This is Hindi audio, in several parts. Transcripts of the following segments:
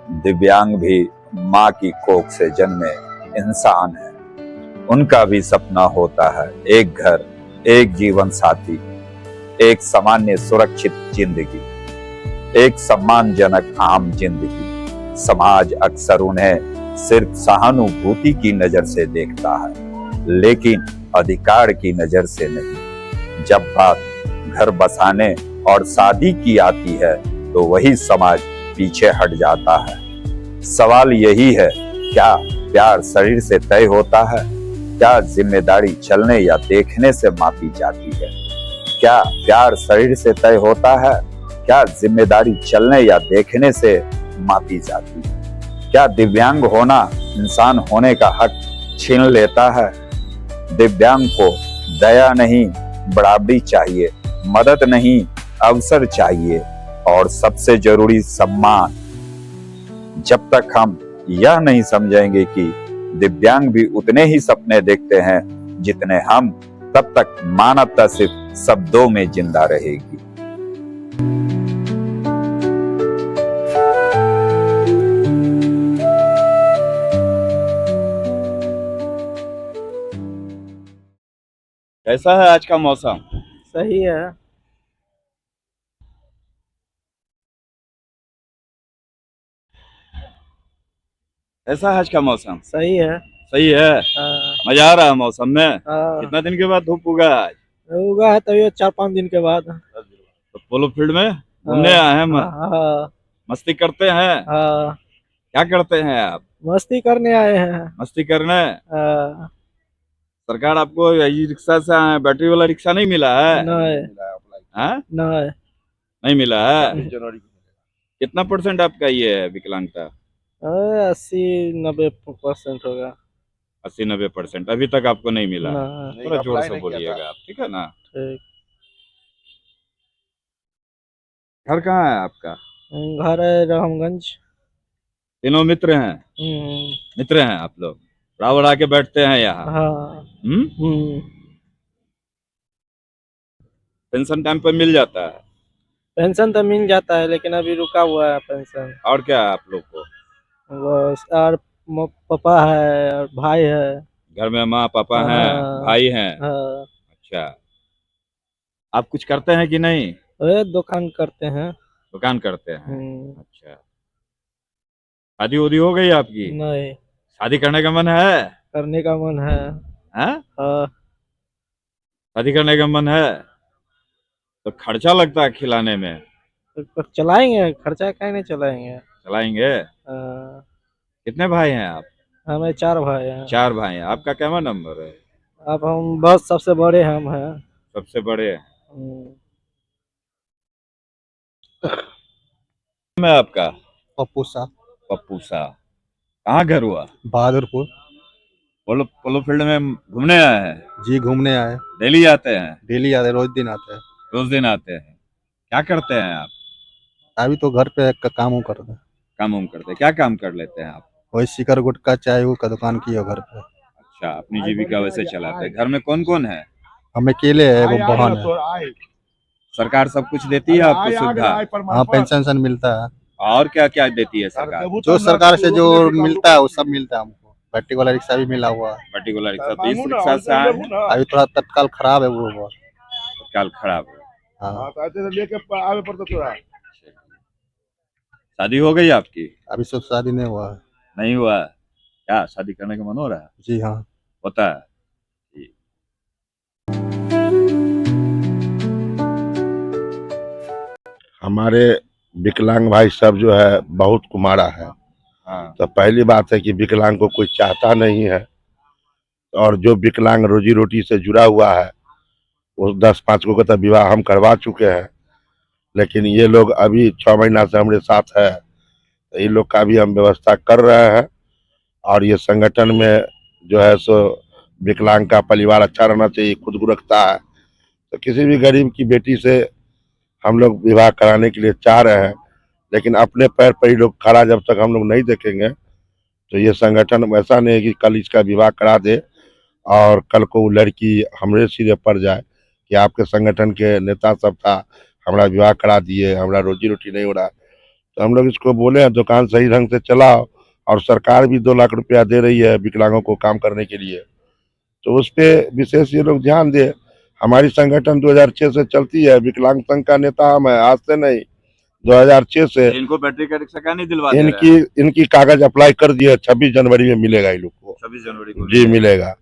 दिव्यांग भी माँ की कोख से जन्मे इंसान हैं। उनका भी सपना होता है एक घर, एक जीवन साथी, एक सामान्य सुरक्षित जिंदगी, एक सम्मानजनक आम जिंदगी। समाज अक्सर उन्हें सिर्फ सहानुभूति की नजर से देखता है, लेकिन अधिकार की नजर से नहीं। जब बात घर बसाने और शादी की आती है तो वही समाज पीछे हट जाता है। सवाल यही है, क्या प्यार शरीर से तय होता है? क्या जिम्मेदारी चलने या देखने से मापी जाती है? क्या प्यार शरीर से तय होता है? क्या जिम्मेदारी चलने या देखने से मापी जाती है? क्या दिव्यांग होना इंसान होने का हक छीन लेता है? दिव्यांग को दया नहीं, बराबरी चाहिए, मदद नहीं, अवसर चाहिए, और सबसे जरूरी सम्मान। जब तक हम यह नहीं समझेंगे कि दिव्यांग भी उतने ही सपने देखते हैं जितने हम, तब तक मानवता सिर्फ शब्दों में जिंदा रहेगी। कैसा है आज का मौसम? सही है। कैसा है आज का मौसम? सही है। सही है। हाँ, मजा आ रहा है मौसम में। हाँ। कितना दिन के बाद धूप उगा आज? उगा है तभी 4-5 दिन के बाद। तो पोलो फील्ड में घूमने आए हैं, हाँ, मस्ती करते हैं। हाँ। क्या करते हैं आप? मस्ती करने आए हैं। मस्ती करने। हाँ, सरकार आपको यही रिक्शा से बैटरी वाला रिक्शा नहीं मिला है? नहीं, हाँ? नहीं। नहीं मिला है। कितना परसेंट आपका ये है विकलांगता? 80-90% होगा। 80-90%। अभी तक आपको नहीं मिला? नहीं। थोड़ा जोर से बोलिएगा आप, ठीक है ना? ठीक। घर कहाँ है आपका? घर है रामगंज। तीनों मित्र हैं? मित्र हैं आप लोग, रावण आके बैठते हैं यहाँ। हाँ। पेंशन टाइम पर मिल जाता है? पेंशन तो मिल जाता है लेकिन अभी रुका हुआ है पेंशन। और क्या है आप लोग को? बस, और पापा है और भाई है। घर में माँ पापा हैं, हाँ, भाई हैं। हाँ। अच्छा, आप कुछ करते हैं कि नहीं? दुकान करते हैं। दुकान करते हैं। अच्छा, शादी उदी हो गई आपकी? नहीं। शादी करने का मन है? करने का मन है। हैं? हाँ। शादी करने का मन है तो खर्चा लगता है खिलाने में। तो चलाएंगे, खर्चा काहे नहीं चलाएंगे। चलाएंगे। हाँ। कितने भाई हैं आप? हमें 4 भाई हैं। 4 भाई हैं। आपका क्या नंबर है? अब हम बहुत सबसे बड़े हम हैं। सबसे बड़े हैं। हम्म। मैं आपका पप्पू सा, पप्पू सा। कहाँ घर हुआ? बहादुरपुर। पोलो पोलो फील्ड में घूमने आए हैं? जी, घूमने आए। डेली आते हैं? डेली आते, रोज दिन आते हैं। रोज दिन आते हैं। क्या करते हैं आप? अभी तो घर पे काम हम करते हैं। काम उम करते हैं? क्या काम कर लेते हैं आप? वही शिकर गुटका चाय का दुकान की है घर पे। अच्छा, अपनी जीविका वैसे चलाते हैं। घर में कौन कौन है? हम अकेले है, एगो बहन है। सरकार सब कुछ देती है आपको सुविधा? हाँ, पेंशन मिलता है। और क्या क्या देती है सरकार? जो सरकार से जो मिलता है वो सब मिलता है हमको। बैटरी वाला रिक्शा भी मिला हुआ है। Particular rickshaw? तो इस रिक्शा से आए हैं? अभी थोड़ा तत्काल खराब है वो। तत्काल खराब है। हाँ। शादी हो गई आपकी? अभी सब शादी नहीं हुआ है। नहीं हुआ है? क्या शादी करने का मन हो रहा है? जी हाँ। होता है। हमारे विकलांग भाई सब जो है बहुत कुमारा है। हाँ। तो पहली बात है कि विकलांग को कोई चाहता नहीं है, और जो विकलांग रोजी रोटी से जुड़ा हुआ है वो 10-5 को तो विवाह हम करवा चुके हैं, लेकिन ये लोग अभी 6 महीना से हमारे साथ है। तो इन लोग का भी हम व्यवस्था कर रहे हैं, और ये संगठन में जो है सो विकलांग का परिवार अच्छा रहना चाहिए, खुद को रखता है। तो किसी भी गरीब की बेटी से हम लोग विवाह कराने के लिए चाह रहे हैं, लेकिन अपने पैर पर ही लोग खड़ा जब तक हम लोग नहीं देखेंगे तो ये संगठन ऐसा नहीं है कि कल इसका विवाह करा दे और कल को वो लड़की हमारे सिरे पड़ जाए कि आपके संगठन के नेता सब था, हमारा विवाह करा दिए, हमारा रोजी रोटी नहीं हो रहा। तो हम लोग इसको बोले हैं दुकान सही ढंग से चलाओ, और सरकार भी 2 लाख रुपया दे रही है विकलांगों को काम करने के लिए, तो उस पे विशेष ये लोग ध्यान दे। हमारी संगठन 2006 से चलती है, विकलांग संघ का नेता हम है, आज से नहीं 2006 से। इनको बैटरी का रिक्शा क्या नहीं दिलवा दे रहा इनकी है? इनकी कागज अप्लाई कर दिए, 26 जनवरी में मिलेगा इन लोग को। 26 जनवरी को जी मिलेगा।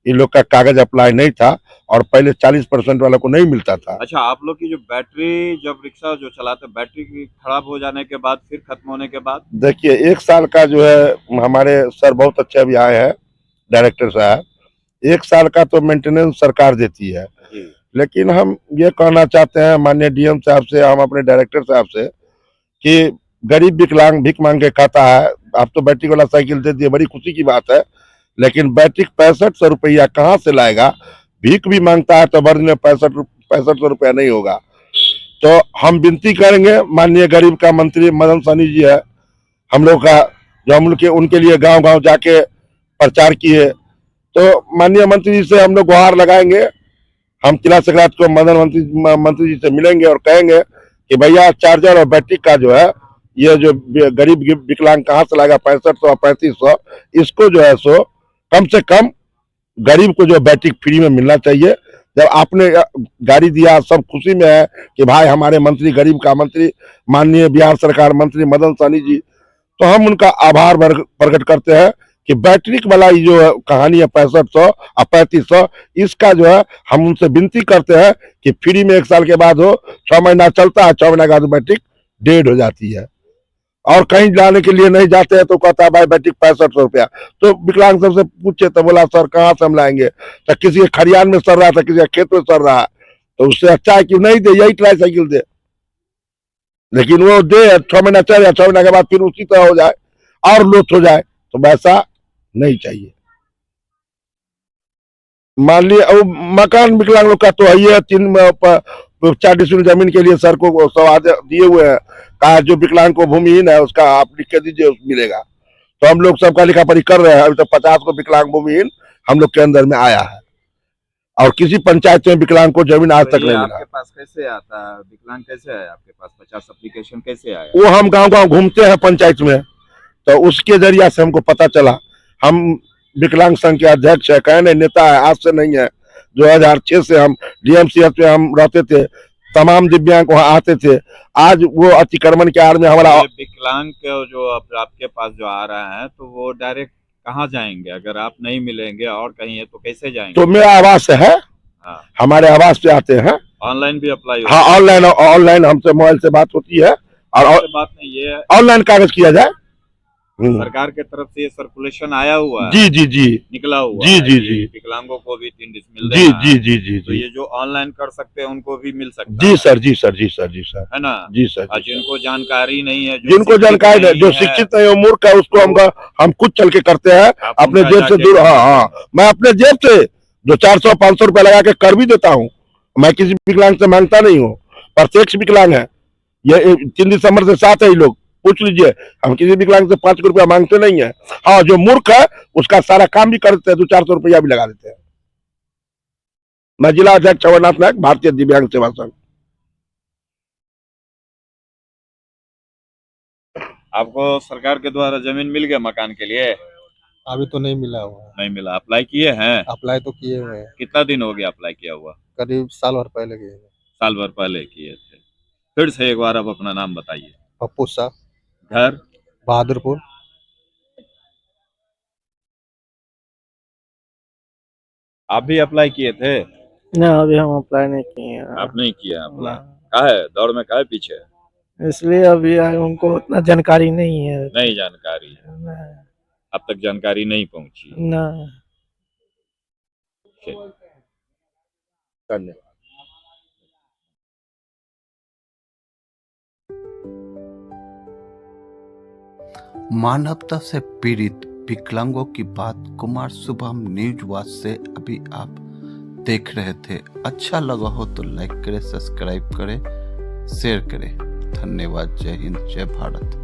इन लोग का कागज अप्लाई नहीं था, और पहले 40% वालों को नहीं मिलता था। अच्छा, आप लोग की जो बैटरी, जब रिक्शा जो चलाते, बैटरी की खराब हो जाने के बाद, फिर खत्म होने के बाद, देखिए 1 साल का जो है, हमारे सर बहुत अच्छे अभी आए हैं डायरेक्टर साहब, 1 साल का तो मेंटेनेंस सरकार देती है। जी, लेकिन हम ये कहना चाहते हैं माननीय डीएम साहब से, हम अपने डायरेक्टर साहब से, कि गरीब विकलांग भीख मांग के खाता है, आप तो बैटरी वाला साइकिल दे दिए, बड़ी खुशी की बात है, लेकिन बैटरी 6500 रुपया कहाँ से लाएगा? भीख भी मांगता है तो वर्ष में 6500 रुपया नहीं होगा। तो हम विनती करेंगे, माननीय गरीब का मंत्री मदन सहनी जी है हम लोग का, जो हम लोग के उनके लिए गांव गांव जाके प्रचार किए, तो माननीय मंत्री जी से हम लोग गुहार लगाएंगे। हम तिला संक्रांत को मदन मंत्री जी से मिलेंगे और कहेंगे कि भैया चार्जर और बैटरी का जो है, ये जो गरीब विकलांग कहाँ से लाएगा 6500 और 3500, इसको जो है सो कम से कम गरीब को जो बैटरी फ्री में मिलना चाहिए। जब आपने गाड़ी दिया, सब खुशी में है कि भाई हमारे मंत्री, गरीब का मंत्री, माननीय बिहार सरकार मंत्री मदन सहनी जी, तो हम उनका आभार प्रकट करते हैं कि बैटरी वाला ये जो कहानी है 6500 और 3500, इसका जो है हम उनसे विनती करते हैं कि फ्री में 1 साल के बाद हो। 6 महीना चलता है, 6 महीना के बाद बैटरी डेड हो जाती है, और कहीं जाने के लिए नहीं जाते हैं तो कहता है भाई बैटरी 6500 रुपया। तो विकलांग सबसे पूछे तो बोला सर कहाँ से हम लाएंगे? तो किसी के खरियान में सर रहा था, किसी के खेत में सर रहा है, तो उससे अच्छा है कि नहीं दे, यही ट्राई साइकिल दे। लेकिन वो दे, 6 महीना चल जाए, 6 महीने के बाद फिर उसी तरह हो जाए और लोथ हो जाए, तो वैसा नहीं चाहिए। मान लीजिए अब मकान विकलांग लोग का तो है ही है, 4 डिसमिल जमीन के लिए सर को सब दिए हुए हैं, कहा जो विकलांग को भूमिहीन है उसका आप लिख के दीजिए, मिलेगा। तो हम लोग सबका लिखा पढ़ी कर रहे हैं। अभी तो 50 को विकलांग भूमिहीन हम लोग के अंदर में आया है, और किसी पंचायत में विकलांग को जमीन आज तक नहीं मिला। आपके पास कैसे आता है विकलांग? कैसे आया आपके पास 50 एप्लीकेशन कैसे आया? वो हम गांव गांव घूमते हैं पंचायत में, तो उसके जरिया से हमको पता चला। हम विकलांग संघ के अध्यक्ष है, कहने नेता है, आज से नहीं है। 2006 से हम डीएमसीएच में हम रहते थे, तमाम दिव्यांग वहाँ आते थे। आज वो अतिक्रमण के आड़ में हमारा विकलांग के जो आपके पास जो आ रहे हैं, तो वो डायरेक्ट कहाँ जाएंगे? अगर आप नहीं मिलेंगे और कहीं है तो कैसे जाएंगे? तो मेरा आवास है, हाँ, हमारे आवास पे आते हैं। ऑनलाइन भी अप्लाई? हाँ ऑनलाइन हमसे मोबाइल से बात होती है, और बात नहीं, ये ऑनलाइन कागज किया जाए। सरकार के तरफ से ये सर्कुलेशन आया हुआ है, जी जी जी, निकला हुआ जी है जी कि जी, विकलांगों को भी 3 डिसमिल जी देना जी है। जी जी तो जी, ये जो ऑनलाइन कर सकते हैं उनको भी मिल सकता जी है। सर, जी सर, जी सर, जी सर, है ना? जी सर, और जिनको जानकारी नहीं है, जिनको जानकारी नहीं, जो शिक्षित नहीं, वो मूर्ख है, उसको हम खुद चल के करते हैं अपने जेब से दूर। हाँ हाँ, मैं अपने जेब से जो 400-500 रुपया लगा के कर भी देता हूँ। मैं किसी विकलांग से मांगता नहीं हूँ, प्रत्यक्ष विकलांग है ये 3 दिसंबर से 7 है, लोग पूछ लीजिए। हम किसी विकलांग से 5 रुपया मांगते नहीं है। हाँ, जो मूर्ख है उसका सारा काम भी कर देते हैं, 200-400 रुपया भी लगा देते हैं। मैं जिला अध्यक्ष अमरनाथ नायक, भारतीय दिव्यांग सेवा संघ। आपको सरकार के द्वारा जमीन मिल गया मकान के लिए? अभी तो नहीं मिला हुआ है। नहीं मिला। अप्लाई किए हैं? अप्लाई तो किए हुए हैं, कितना दिन हो गया अप्लाई किया हुआ? करीब साल भर पहले किए हैं। साल भर पहले किए थे। फिर से एक बार आप अपना नाम बताइए। पप्पू शाह, घर? बहादुरपुर। आप भी अप्लाई किए थे? ना अभी हम अप्लाई नहीं किए हैं। आप नहीं किया अप्लाई? ना, कहा है दौड़ में, कहा है पीछे? इसलिए अभी उनको उतना जानकारी नहीं है। नहीं जानकारी है, ना, अब तक जानकारी नहीं पहुंची। ना। धन्यवाद। मानवता से पीड़ित विकलांगों की बात कुमार शुभम न्यूज वॉच से अभी आप देख रहे थे। अच्छा लगा हो तो लाइक करें, सब्सक्राइब करें, शेयर करें। धन्यवाद। जय हिंद, जय भारत।